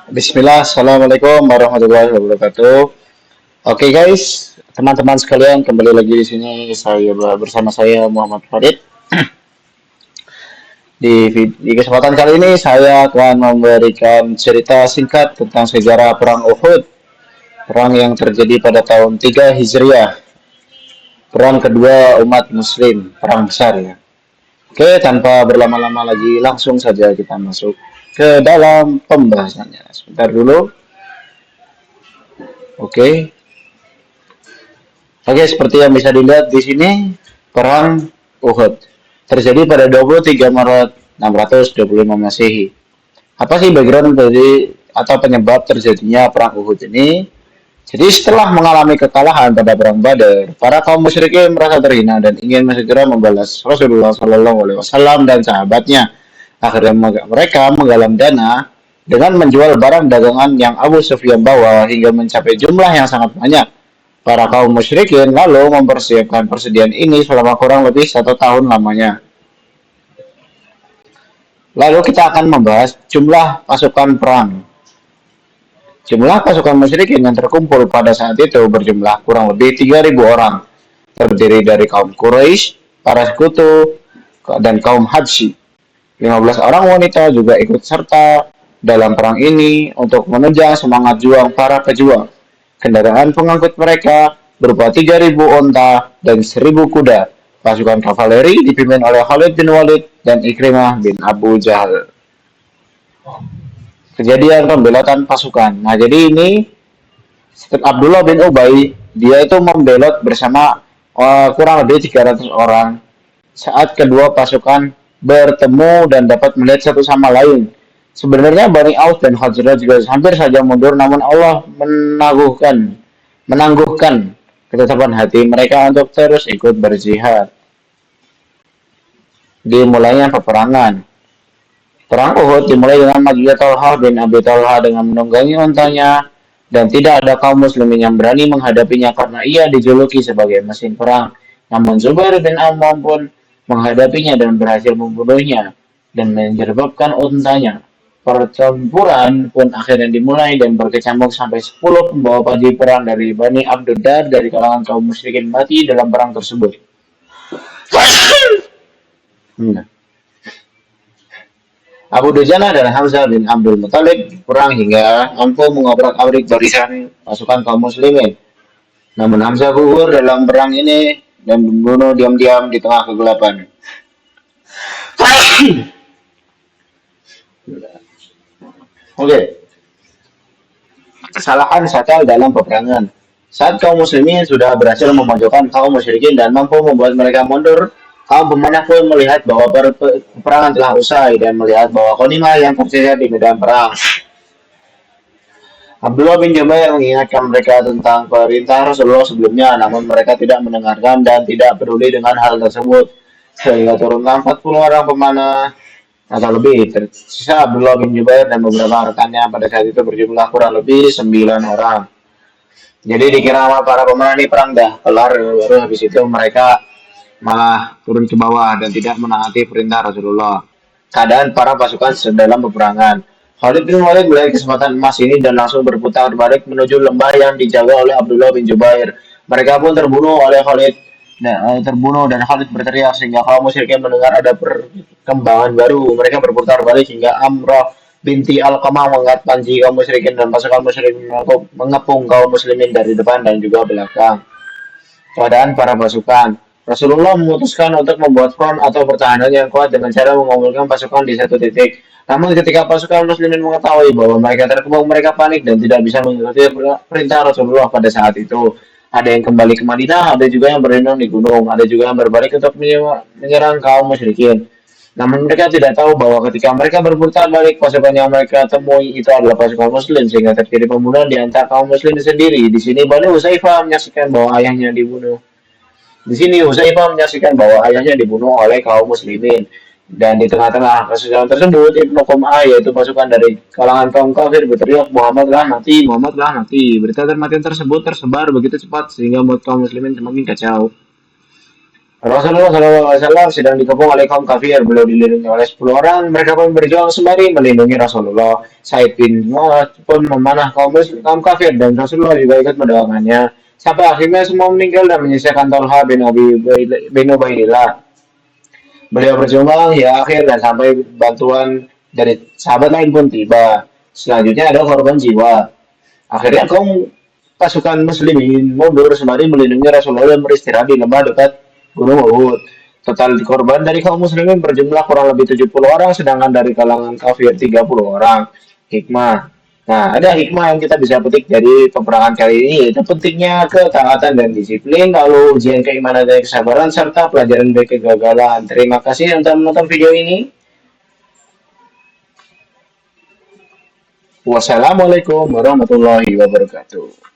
Bismillah, Assalamualaikum warahmatullahi wabarakatuh. Oke guys, teman-teman sekalian kembali lagi di sini bersama saya Muhammad Farid. Di kesempatan kali ini saya akan memberikan cerita singkat tentang sejarah Perang Uhud, perang yang terjadi pada tahun 3 Hijriah, perang kedua umat Muslim, perang besar ya. Oke, tanpa berlama-lama lagi, langsung saja kita masuk ke dalam pembahasannya. Sebentar dulu. Oke. Oke, seperti yang bisa dilihat di sini, perang Uhud terjadi pada 23 Maret 625 Masehi. Apa sih background dari atau penyebab terjadinya perang Uhud ini? Jadi setelah mengalami kekalahan pada perang Badar, para kaum musyrikin merasa terhina dan ingin segera membalas Rasulullah Shallallahu Alaihi Wasallam dan sahabatnya. Akhirnya mereka menggalang dana dengan menjual barang dagangan yang Abu Sufyan bawa hingga mencapai jumlah yang sangat banyak. Para kaum musyrikin lalu mempersiapkan persediaan ini selama kurang lebih 1 tahun lamanya. Lalu kita akan membahas jumlah pasukan perang. Jumlah pasukan musyrikin yang terkumpul pada saat itu berjumlah kurang lebih 3.000 orang, terdiri dari kaum Quraisy, para sekutu, dan kaum Habsyi. 15 orang wanita juga ikut serta dalam perang ini untuk menunjang semangat juang para pejuang. Kendaraan pengangkut mereka berupa 3.000 onta dan 1.000 kuda. Pasukan kavaleri dipimpin oleh Khalid bin Walid dan Ikrimah bin Abu Jahal. Kejadian pembelotan pasukan. Nah, jadi ini Abdullah bin Ubay, dia itu membelot bersama kurang lebih 300 orang saat kedua pasukan bertemu dan dapat melihat satu sama lain. Sebenarnya Bani Auf dan Khazraj juga hampir saja mundur, namun Allah menangguhkan ketetapan hati mereka untuk terus ikut berjihad. Dimulainya peperangan. Perang Uhud dimulai dengan majunya Talha bin Abi Talha dengan menunggangi ontanya, dan tidak ada kaum muslimin yang berani menghadapinya karena ia dijuluki sebagai mesin perang. Namun Zubair bin Ammam pun menghadapinya dan berhasil membunuhnya dan menyebabkan untanya. Pertempuran pun akhirnya dimulai dan berkecamuk sampai 10 pembawa pagi perang dari Bani Abduddar dari kalangan kaum musyrikin mati dalam perang tersebut. Abu Dujana dan Hamzah bin Abdul Muthalib perang hingga mampu mengobrak-abrik barisan pasukan kaum muslimin. Namun Hamzah gugur dalam perang ini dan membunuh diam-diam di tengah kegelapan. Oke, kesalahan fatal dalam peperangan. Saat kaum muslimin sudah berhasil memojokkan kaum musyrikin dan mampu membuat mereka mundur, kaum pemanah pun melihat bahwa peperangan telah usai dan melihat bahwa konima yang tersisa di medan perang. Abdullah bin Jubair mengingatkan mereka tentang perintah Rasulullah sebelumnya, namun mereka tidak mendengarkan dan tidak peduli dengan hal tersebut. Sehingga turunlah 40 orang pemanah atau lebih. Tersisa Abdullah bin Jubair dan beberapa rekannya pada saat itu berjumlah kurang lebih 9 orang. Jadi dikira sama para pemanah ini perang dah kelar, baru habis itu mereka malah turun ke bawah dan tidak menaati perintah Rasulullah. Keadaan para pasukan dalam peperangan. Khalid bin Walid melihat kesempatan emas ini dan langsung berputar balik menuju lembah yang dijaga oleh Abdullah bin Jubair. Mereka pun terbunuh oleh Khalid dan Khalid berteriak sehingga kaum musyrikin mendengar ada perkembangan baru. Mereka berputar balik hingga Amrah binti Al-Qamah mengangkat panji kaum musyrikin dan pasukan musyrikin mengepung kaum muslimin dari depan dan juga belakang. Keadaan para pasukan. Rasulullah memutuskan untuk membuat front atau pertahanan yang kuat dengan cara mengumpulkan pasukan di satu titik. Namun ketika pasukan muslimin mengetahui bahwa mereka terkepung, mereka panik dan tidak bisa mengikuti perintah Rasulullah pada saat itu. Ada yang kembali ke Madinah, ada juga yang berlindung di gunung, ada juga yang berbalik untuk menyerang kaum musyrikin. Namun mereka tidak tahu bahwa ketika mereka berputar balik, pasukan yang mereka temui itu adalah pasukan muslim, sehingga terjadi pembunuhan di antara kaum muslim sendiri. Di sini Bani Huzaifah menyaksikan bahwa ayahnya dibunuh. Di sini Huzaifah menyaksikan bahwa ayahnya dibunuh oleh kaum muslimin. Dan di tengah-tengah kesusahan tersebut, Ibnu Qum'ah, yaitu pasukan dari kalangan kaum kafir, berteriak, Muhammadlah mati, Muhammadlah mati. Berita kematian tersebut tersebar begitu cepat sehingga mood kaum muslimin semakin kacau. Rasulullah SAW sedang dikepung oleh kaum kafir, beliau dilindungi oleh 10 orang, mereka pun berjuang sembari melindungi Rasulullah. Said bin Mu'adz pun memanah kaum kafir dan Rasulullah juga ikut mendoakannya. Sampai akhirnya semua meninggal dan menyisakan Talha bin Ubaidillah. Beliau berjuang ya akhir dan sampai bantuan dari sahabat lain pun tiba. Selanjutnya ada korban jiwa. Akhirnya kaum pasukan muslimin mundur sembari melindungi Rasulullah dan beristirahat di lembah dekat Gunung Uhud. Total korban dari kaum muslimin berjumlah kurang lebih 70 orang, sedangkan dari kalangan kafir 30 orang. Hikmah. Nah, ada hikmah yang kita bisa petik dari peperangan kali ini, yaitu pentingnya ketaatan dan disiplin, lalu ujian keimanan dan kesabaran, serta pelajaran dari kegagalan. Terima kasih yang telah menonton video ini. Wassalamualaikum warahmatullahi wabarakatuh.